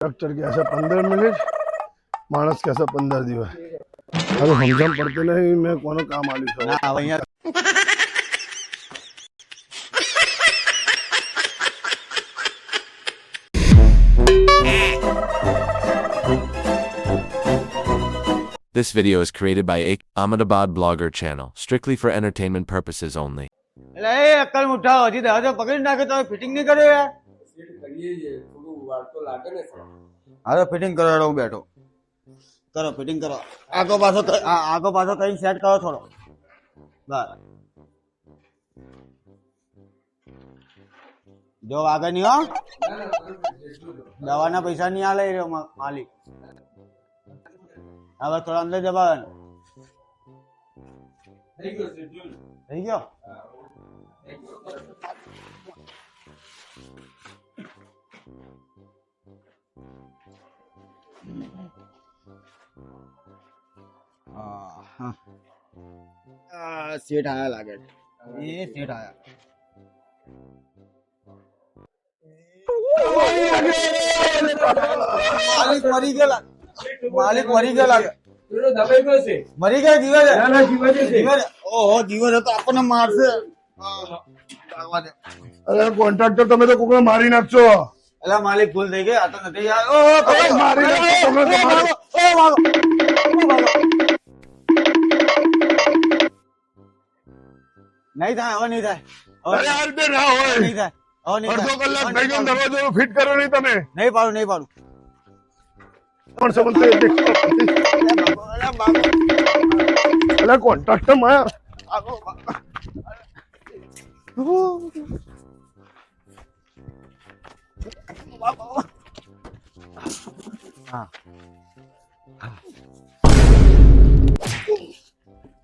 Doctor कैसा 15 minute मानस कैसा 15 दिवस अरे हमजम पड़ते नहीं मैं कोनो काम आली छो ના હવે અહીંયા This video is created by Ahmedabad Blogger channel, strictly for entertainment purposes only. એટલે એ અક્કલ ઉઠાવો હજી દરવાજો પકડી નાખે તો ફિટિંગ નહીં કર્યો યાર હા તો ફિટિંગ કરો હું બેઠો કરો ફિટિંગ કરો આગો પાછો કઈ સેટ કરો થોડો બસ જો આગળ નહીં હો દવાના પૈસા નહીં આલે રહ્યો માલિક હવે થોડા અંદર જવાનું થઈ ગયો सेट आया लागे ये सेट आया मालिक मरी गया लागे मरी गया जीवन है ओहो जीवन है तो अपने मार से अरे कॉन्ट्रैक्टर તમે તો કોકને મારી નાખશો અલા માલિક ભૂલ થઈ ગઈ આ તો નથી યાર ઓ મારી નાખશો તમે તો મારો ओ भागो नहीं था હવે નહીં થાય અરે આ રીતે ના હોય નહીં થાય હવે નહીં અડધો કલાક થઈ ગયો દરવાજો ફિટ કરો નહીં તમે નહીં પાડું કોણ સમજતો અલા બાબો અરે કોન્ટ્રાક્ટર માં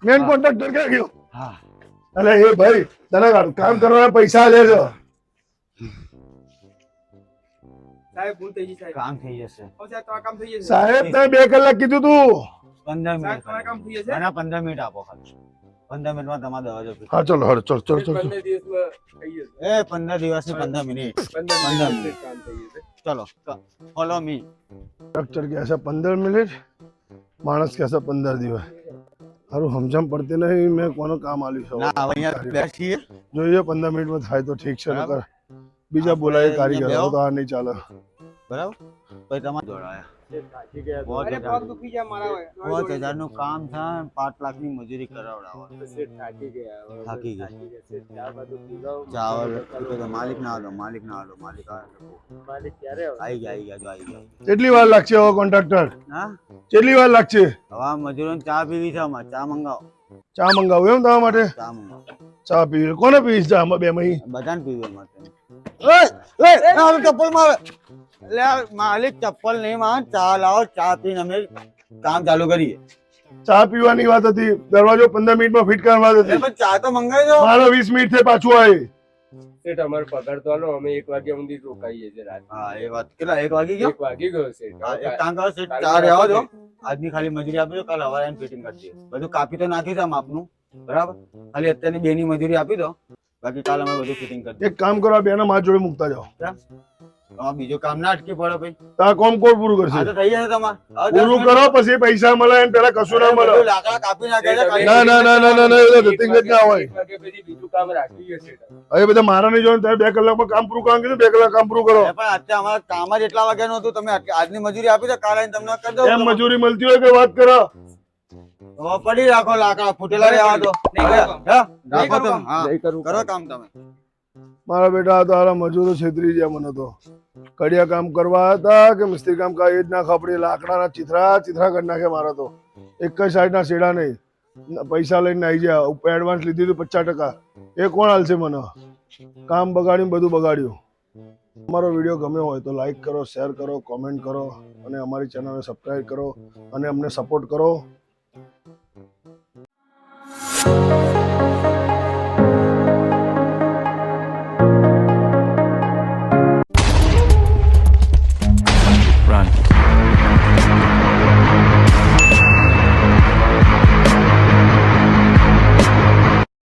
મેન કોન્ટ્રાક્ટર ક્યાં ગયો હા અરે એ ભાઈ તને કામ કરવાના પૈસા લે છે સાહેબ ભૂલ થઈ ગઈ સાહેબ કામ થઈ જશે સાહેબ તમારું કામ થઈ જશે સાહેબ તમે 2 કલાક કીધું તું 15 સાહેબ મિનિટ તમારું કામ થઈ જશે ના 15 મિનિટ આપો ખાલી 15 મિનિટમાં તમારો દરવાજો ફિટ હા ચલો હળ ચલ ચલ ચલ 15 દિવસમાં થઈ જશે એ 15 દિવસની 15 મિનિટ 15 મિનિટ કામ થઈ જશે ચલો ફોલો મી डॉक्टर कैसा 15 मिनट मानस कैसा 15 दिवस अरे हमजम पड़ते नहीं मैं कोनो काम आली छो ના હવે અહીંયા બેસીએ જોઈએ 15 મિનિટ માં થાય તો ઠીક છે નકર બીજા બોલાય કારીગર તો આ નહીં ચાલે બરાબર પછી તમારે જોડાયા અરે પગ દુખી જાય મારા 5000 નું કામ થાય 5 લાખ ની મજૂરી કરાવડાવો સેટ થાકી ગયા થાકી ગયા ચાર બાજુ પીગાવ ચાવલ માલિક ના આલો માલિક માલિક ક્યારે આવી ગયા જો આવી ગયા કેટલી વાર લાગશે હવે કોન્ટ્રાક્ટર હા કેટલી વાર લાગશે હવે મજૂરોને ચા પીવી છે અમારે ચા મંગાવો ચા મંગાવું એમ તમારા માટે ચા મંગાવો ચા પીવી કોને પીવીશ ચા બે મહી બધાને પીવી અમારે ચપ્પલ મારે એટલે માલિક ચપ્પલ નહીં માર ચા લાવો ચા પીને અમે કામ ચાલુ કરીએ ચા પીવાની વાત હતી દરવાજો 15 મિનિટમાં ફિટ કરવા વાત હતી પણ ચા તો મંગાવી દો મારો 20 મિનિટ થી પાછું આવે સેટ અમારો પગાર તો આલો અમે 1 વાગ્યા સુધી રોકાઈએ છે રાત હા એ વાત કેટલા 1 વાગી ગયો 1 વાગી ગયો સેટ હા, એક કામ કરો સેટ ચા રહેવા દો આજની ખાલી મજૂરી આપી દો કાલ હવારે ફિટિંગ કરી દઈએ બધું કાપી તો નાખી છે આપનું બરાબર ખાલી અત્યારની બેની મજૂરી આપી દો બાકી કાલ અમે બધું ફિટિંગ કરી દઈએ એક કામ કરો આ બેના માર જોડે મૂકતા જાઓ બીજું કામ ના અટકી પડે ભાઈ તો આ કોમ કોણ પૂરું આ કરશે તો થઈ જશે તમારે પૂરું કરો પછી પૈસા મળે એમ પેલા કશું ના મળે લાકડા કાપી નાખે છે ના ના ના ના ના ના એ ધતિંગ જ ના હોય 1 વાગ્યા પછી બીજું કામ રાખીએ છે હવે બધા મારા નહીં જોવાનું તમે 2 કલાકમાં કામ પૂરું કરવા કીધું 2 કલાક કામ પૂરું કરો પણ અત્યારે અમારે કામ જ એટલા વાગ્યાનું હતું તમે આજની મજૂરી આપી દો કાલે તમને કરી દો એમ મજૂરી મળતી હોય કે વાત કરો હવે પડી રાખો લાકડા ફૂટેલા રહેવા દો રાખો તમે હા કરો કામ તમે મારા બેટા તારા મજૂરો છેતરી ગયા મને તો કડિયા કામ કરવા હતા કે મિસ્ત્રી કામ એ જ ના ખપડી લાકડાના ચિથરા કરી નાખે મારા તો એક જ સાઈડના શેડા નહીં પૈસા લઈને આવી ગયા એડવાન્સ લીધી હતું 50% એ કોણ હાલશે મને કામ બગાડ્યું બધું બગાડ્યું અમારો વિડીયો ગમ્યો હોય તો લાઈક કરો શેર કરો કોમેન્ટ કરો અને અમારી ચેનલને સબસ્ક્રાઈબ કરો અને અમને સપોર્ટ કરો